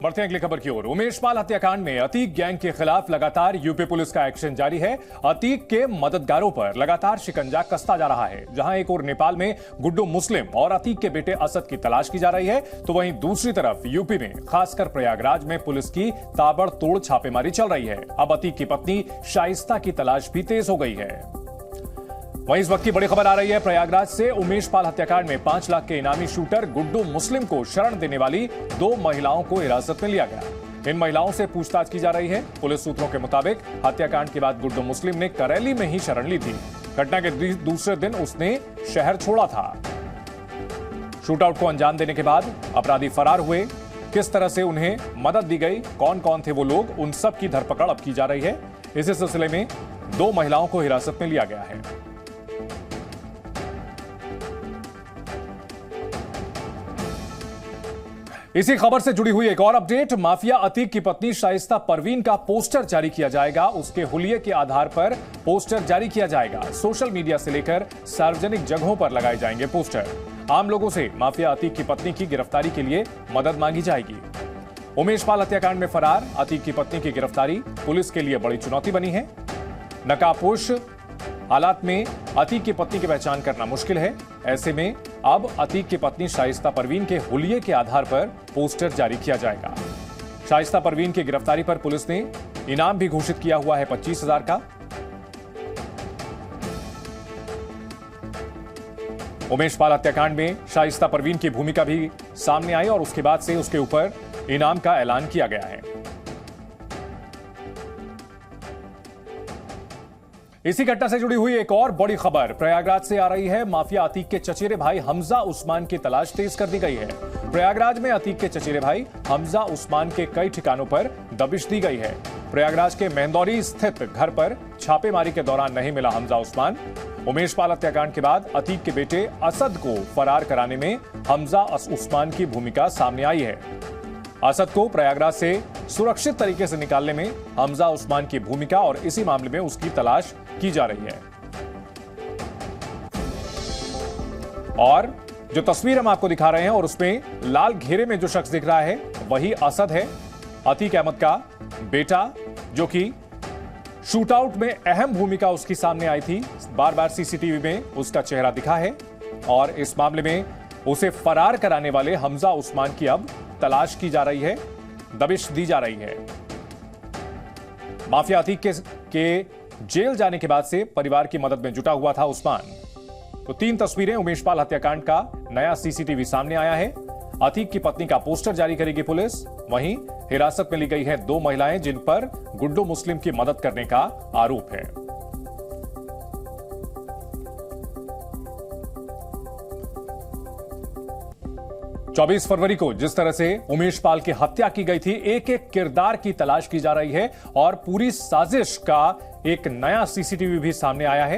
बढ़ते हैं अगली खबर की ओर। उमेश पाल हत्याकांड में अतीक गैंग के खिलाफ लगातार यूपी पुलिस का एक्शन जारी है। अतीक के मददगारों पर लगातार शिकंजा कसता जा रहा है। जहां एक और नेपाल में गुड्डू मुस्लिम और अतीक के बेटे असद की तलाश की जा रही है, तो वहीं दूसरी तरफ यूपी में खासकर प्रयागराज में पुलिस की ताबड़तोड़ छापेमारी चल रही है। अब अतीक की पत्नी शाइस्ता की तलाश भी तेज हो गई है। वहीं इस वक्त की बड़ी खबर आ रही है प्रयागराज से। उमेश पाल हत्याकांड में 5 लाख के इनामी शूटर गुड्डू मुस्लिम को शरण देने वाली 2 महिलाओं को हिरासत में लिया गया। इन महिलाओं से पूछताछ की जा रही है। पुलिस सूत्रों के मुताबिक हत्याकांड के बाद गुड्डू मुस्लिम ने करैली में ही शरण ली थी। घटना के दूसरे दिन उसने शहर छोड़ा था। शूटआउट को अंजाम देने के बाद अपराधी फरार हुए। किस तरह से उन्हें मदद दी गई, कौन कौन थे वो लोग, उन सब की धरपकड़ अब की जा रही है। इसी सिलसिले में 2 महिलाओं को हिरासत में लिया गया है। इसी खबर से जुड़ी हुई एक और अपडेट। माफिया अतीक की पत्नी शाइस्ता परवीन का पोस्टर जारी किया जाएगा। उसके हुलिये के आधार पर पोस्टर जारी किया जाएगा। सोशल मीडिया से लेकर सार्वजनिक जगहों पर लगाए जाएंगे पोस्टर। आम लोगों से माफिया अतीक की पत्नी की गिरफ्तारी के लिए मदद मांगी जाएगी। उमेश पाल हत्याकांड में फरार अतीक की पत्नी की गिरफ्तारी पुलिस के लिए बड़ी चुनौती बनी है। नकाबपोश हालात में अतीक की पत्नी की पहचान करना मुश्किल है। ऐसे में अब अतीक की पत्नी शाइस्ता परवीन के हुलिये के आधार पर पोस्टर जारी किया जाएगा। शाइस्ता परवीन की गिरफ्तारी पर पुलिस ने इनाम भी घोषित किया हुआ है 25,000 का। उमेश पाल हत्याकांड में शाइस्ता परवीन की भूमिका भी सामने आई और उसके बाद से उसके ऊपर इनाम का ऐलान किया गया है। इसी घटना से जुड़ी हुई एक और बड़ी खबर प्रयागराज से आ रही है। माफिया अतीक के चचेरे भाई हमजा उस्मान की तलाश तेज कर दी गई है। प्रयागराज में अतीक के चचेरे भाई हमजा उस्मान के कई ठिकानों पर दबिश दी गई है। प्रयागराज के मेहंदौरी स्थित घर पर छापेमारी के दौरान नहीं मिला हमजा उस्मान। उमेश पाल हत्याकांड के बाद अतीक के बेटे असद को फरार कराने में हमजा उस्मान की भूमिका सामने आई है। असद को प्रयागराज से सुरक्षित तरीके से निकालने में हमजा उस्मान की भूमिका और इसी मामले में उसकी तलाश की जा रही है। और जो तस्वीर हम आपको दिखा रहे हैं और उसमें लाल घेरे में जो शख्स दिख रहा है वही असद है, अतीक अहमद का बेटा, जो कि शूटआउट में अहम भूमिका उसकी सामने आई थी। बार बार सीसीटीवी में उसका चेहरा दिखा है और इस मामले में उसे फरार कराने वाले हमजा उस्मान की अब तलाश की जा रही है, दबिश दी जा रही है। माफिया अतीक के जेल जाने के बाद से परिवार की मदद में जुटा हुआ था उस्मान। तो 3 तस्वीरें उमेश पाल हत्याकांड का नया सीसीटीवी सामने आया है। अतीक की पत्नी का पोस्टर जारी करेगी पुलिस। वहीं हिरासत में ली गई है 2 महिलाएं जिन पर गुड्डू मुस्लिम की मदद करने का आरोप है। चौबीस फरवरी को जिस तरह से उमेश पाल की हत्या की गई थी, एक एक किरदार की तलाश की जा रही है और पूरी साजिश का एक नया सीसीटीवी भी सामने आया है।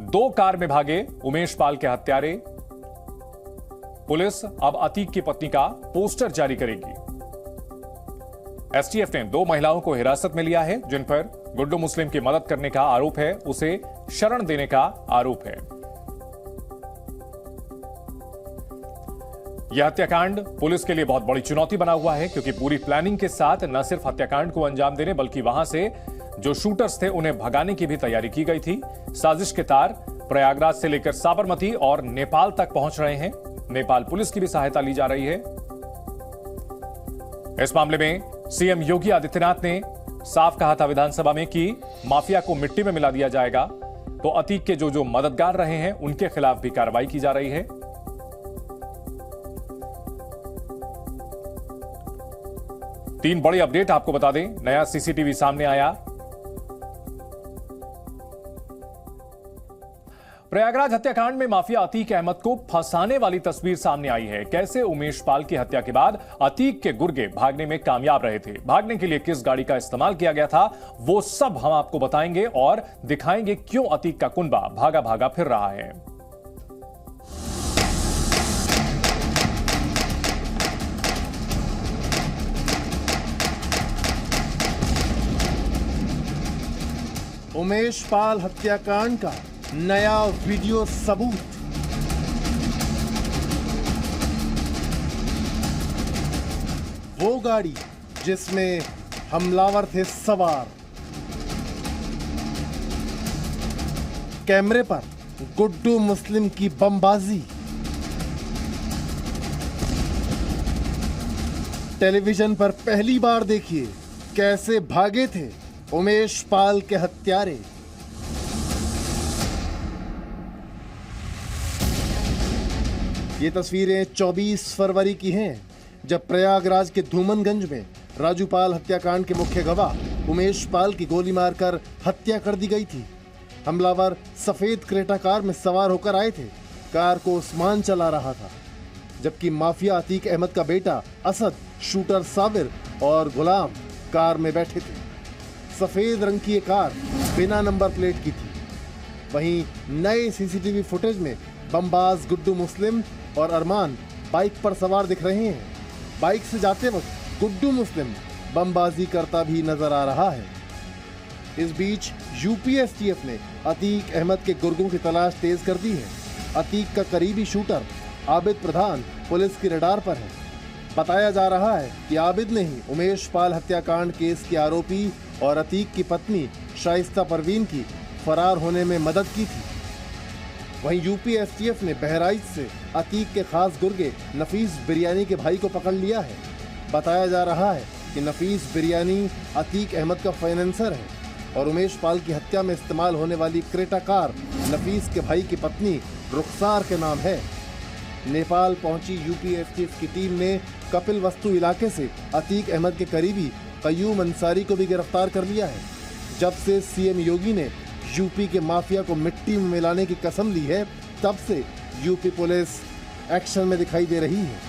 2 कार में भागे उमेश पाल के हत्यारे। पुलिस अब अतीक की पत्नी का पोस्टर जारी करेगी। एसटीएफ ने 2 महिलाओं को हिरासत में लिया है जिन पर गुड्डू मुस्लिम की मदद करने का आरोप है, उसे शरण देने का आरोप है। यह हत्याकांड पुलिस के लिए बहुत बड़ी चुनौती बना हुआ है, क्योंकि पूरी प्लानिंग के साथ न सिर्फ हत्याकांड को अंजाम देने बल्कि वहां से जो शूटर्स थे उन्हें भगाने की भी तैयारी की गई थी। साजिश के तार प्रयागराज से लेकर साबरमती और नेपाल तक पहुंच रहे हैं। नेपाल पुलिस की भी सहायता ली जा रही है। इस मामले में सीएम योगी आदित्यनाथ ने साफ कहा था विधानसभा में कि माफिया को मिट्टी में मिला दिया जाएगा। तो अतीक के जो मददगार रहे हैं उनके खिलाफ भी कार्रवाई की जा रही है। 3 बड़ी अपडेट आपको बता दें। नया सीसीटीवी सामने आया। प्रयागराज हत्याकांड में माफिया अतीक अहमद को फंसाने वाली तस्वीर सामने आई है। कैसे उमेश पाल की हत्या के बाद अतीक के गुर्गे भागने में कामयाब रहे थे, भागने के लिए किस गाड़ी का इस्तेमाल किया गया था, वो सब हम आपको बताएंगे और दिखाएंगे क्यों अतीक का कुनबा भागा भागा फिर रहा है। उमेश पाल हत्याकांड का नया वीडियो सबूत। वो गाड़ी जिसमें हमलावर थे सवार। कैमरे पर गुड्डू मुस्लिम की बमबाजी। टेलीविजन पर पहली बार देखिए कैसे भागे थे उमेश पाल के हत्यारे। ये तस्वीरें 24 फरवरी की हैं, जब प्रयागराज के धूमनगंज में राजू पाल हत्याकांड के मुख्य गवाह उमेश पाल की गोली मारकर हत्या कर दी गई थी। हमलावर सफेद क्रेटा कार में सवार होकर आए थे। कार को उस्मान चला रहा था, जबकि माफिया अतीक अहमद का बेटा असद, शूटर साबिर और गुलाम कार में बैठे थे। सफेद रंग की ये कार बिना नंबर प्लेट की थी। वहीं नए सीसीटीवी फुटेज में बमबाज गुड्डू मुस्लिम और अरमान बाइक पर सवार दिख रहे हैं। बाइक से जाते वक्त गुड्डू मुस्लिम बमबाजी करता भी नजर आ रहा है। इस बीच यूपी एसटीएफ ने अतीक अहमद के गुर्गों की तलाश तेज कर दी है। अतीक का करीबी शूटर आबिद प्रधान पुलिस की रडार पर है। बताया जा रहा है कि आबिद ने ही उमेश पाल हत्याकांड केस के आरोपी और अतीक की पत्नी शाइस्ता परवीन की फरार होने में मदद की थी। वहीं यूपी एसटीएफ ने बहराइच से अतीक के खास गुर्गे नफीस बिरयानी के भाई को पकड़ लिया है। बताया जा रहा है कि नफीस बिरयानी अतीक अहमद का फाइनेंसर है और उमेश पाल की हत्या में इस्तेमाल होने वाली क्रेटा कार नफीस के भाई की पत्नी रुखसार के नाम है। नेपाल पहुंची यूपी एसटीएफ की टीम ने कपिल वस्तु इलाके से अतीक अहमद के करीबी कयूम अंसारी को भी गिरफ्तार कर लिया है। जब से सीएम योगी ने यूपी के माफिया को मिट्टी में मिलाने की कसम ली है, तब से यूपी पुलिस एक्शन में दिखाई दे रही है।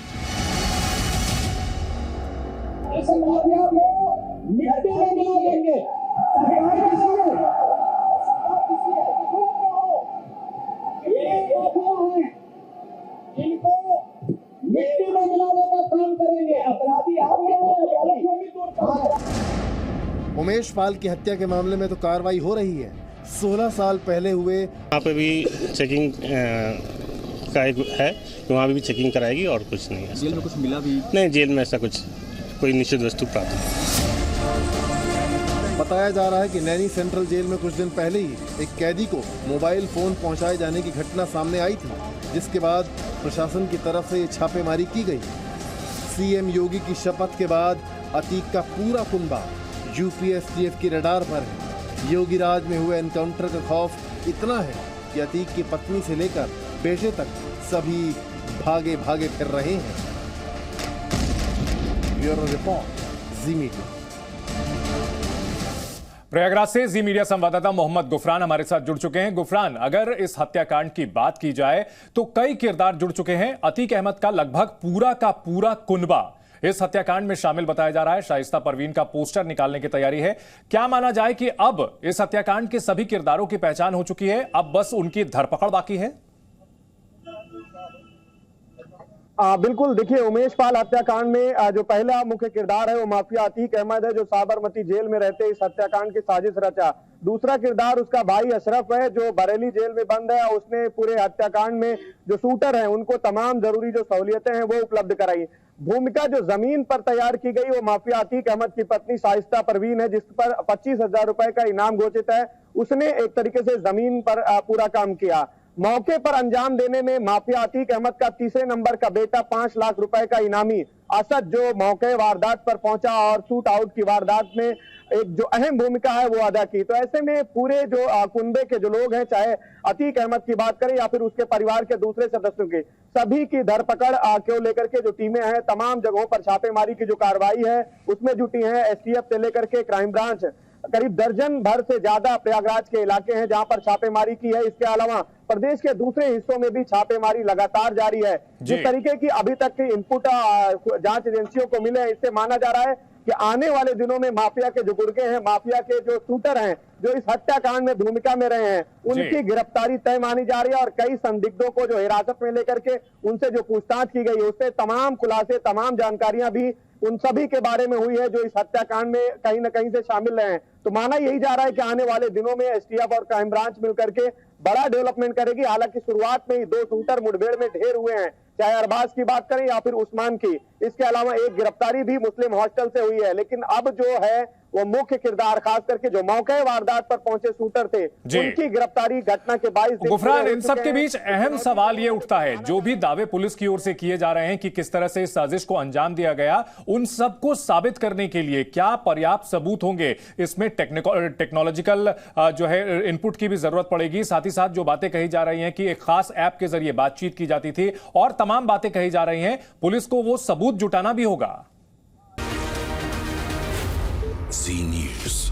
उमेश पाल की हत्या के मामले में तो कार्रवाई हो रही है। 16 साल पहले हुए वहाँ पे भी चेकिंग का एक है कि वहाँ भी चेकिंग कराएगी और कुछ नहीं है। जेल में कुछ मिला भी नहीं, जेल में ऐसा कुछ कोई निषिद्ध वस्तु प्राप्त नहीं। बताया जा रहा है कि नैनी सेंट्रल जेल में कुछ दिन पहले ही एक कैदी को मोबाइल फोन पहुंचाए जाने की घटना सामने आई थी, जिसके बाद प्रशासन की तरफ से ये छापेमारी की गई। सीएम योगी की शपथ के बाद अतीक का पूरा कुनबा यूपी एसटीएफ की रडार पर है। योगी राज में हुए एनकाउंटर का खौफ इतना है कि अतीक की पत्नी से लेकर बेटे तक सभी भागे भागे फिर रहे हैं। ब्यूरो रिपोर्ट, जी मीडिया। प्रयागराज से जी मीडिया संवाददाता मोहम्मद गुफरान हमारे साथ जुड़ चुके हैं। गुफरान, अगर इस हत्याकांड की बात की जाए तो कई किरदार जुड़ चुके हैं। अतीक अहमद का लगभग पूरा का पूरा कुनबा इस हत्याकांड में शामिल बताया जा रहा है। शाइस्ता परवीन का पोस्टर निकालने की तैयारी है। क्या माना जाए कि अब इस हत्याकांड के सभी किरदारों की पहचान हो चुकी है, अब बस उनकी धरपकड़ बाकी है? बिल्कुल, देखिए, उमेश पाल हत्याकांड में जो पहला मुख्य किरदार है वो माफिया अतीक अहमद है, जो साबरमती जेल में रहते इस हत्याकांड की साजिश रचा। दूसरा किरदार उसका भाई अशरफ है, जो बरेली जेल में बंद है। उसने पूरे हत्याकांड में जो शूटर हैं उनको तमाम जरूरी जो सहूलियतें हैं वो उपलब्ध कराई। भूमिका जो जमीन पर तैयार की गई वो माफिया अतीक अहमद की पत्नी शाइस्ता परवीन है, जिस पर 25,000 रुपए का इनाम घोषित है। उसने एक तरीके से जमीन पर पूरा काम किया। मौके पर अंजाम देने में माफिया अतीक अहमद का तीसरे नंबर का बेटा 5 लाख रुपए का इनामी असद, जो मौके वारदात पर पहुंचा और शूट आउट की वारदात में एक जो अहम भूमिका है वो अदा की। तो ऐसे में पूरे जो कुनबे के जो लोग हैं, चाहे अतीक अहमद की बात करें या फिर उसके परिवार के दूसरे सदस्यों की, सभी की धरपकड़ को लेकर के जो टीमें हैं, तमाम जगहों पर छापेमारी की जो कार्रवाई है उसमें जुटी है। एसटीएफ से लेकर के क्राइम ब्रांच, करीब दर्जन भर से ज्यादा प्रयागराज के इलाके हैं जहां पर छापेमारी की है। इसके अलावा प्रदेश के दूसरे हिस्सों में भी छापेमारी लगातार जारी है। जिस तरीके की अभी तक की इनपुट जांच एजेंसियों को मिले, इससे माना जा रहा है कि आने वाले दिनों में माफिया के जो गुर्गे हैं, माफिया के जो शूटर हैं, जो इस हत्याकांड में भूमिका में रहे हैं, उनकी गिरफ्तारी तय मानी जा रही है। और कई संदिग्धों को जो हिरासत में लेकर के उनसे जो पूछताछ की गई, उससे तमाम खुलासे, तमाम जानकारियां भी उन सभी के बारे में हुई है जो इस हत्याकांड में कहीं न कहीं से शामिल रहे हैं। तो माना यही जा रहा है कि आने वाले दिनों में एसटीएफ और क्राइम ब्रांच मिलकर के बड़ा डेवलपमेंट करेगी। हालांकि शुरुआत में ही 2 शूटर मुठभेड़ में ढेर हुए हैं, चाहे अरबाज की बात करें या फिर उस्मान की। इसके अलावा एक गिरफ्तारी भी मुस्लिम हॉस्टल से हुई है। लेकिन अब जो है वो मुख्य किरदार, खास करके जो मौके वारदात पर पहुंचे शूटर थे, उनकी गिरफ्तारी घटना के 22 दिन गुफरान, इन सब के बीच अहम सवाल ये उठता है, जो भी दावे पुलिस की ओर से किए जा रहे हैं कि किस तरह से इस साजिश को अंजाम दिया गया, उन सबको साबित करने के लिए क्या पर्याप्त सबूत होंगे? इसमें टेक्नोलॉजिकल जो है इनपुट की भी जरूरत पड़ेगी। साथ ही साथ जो बातें कही जा रही हैं कि एक खास ऐप के जरिए बातचीत की जाती थी और तमाम बातें कही जा रही हैं, पुलिस को वो सबूत जुटाना भी होगा। Zee News.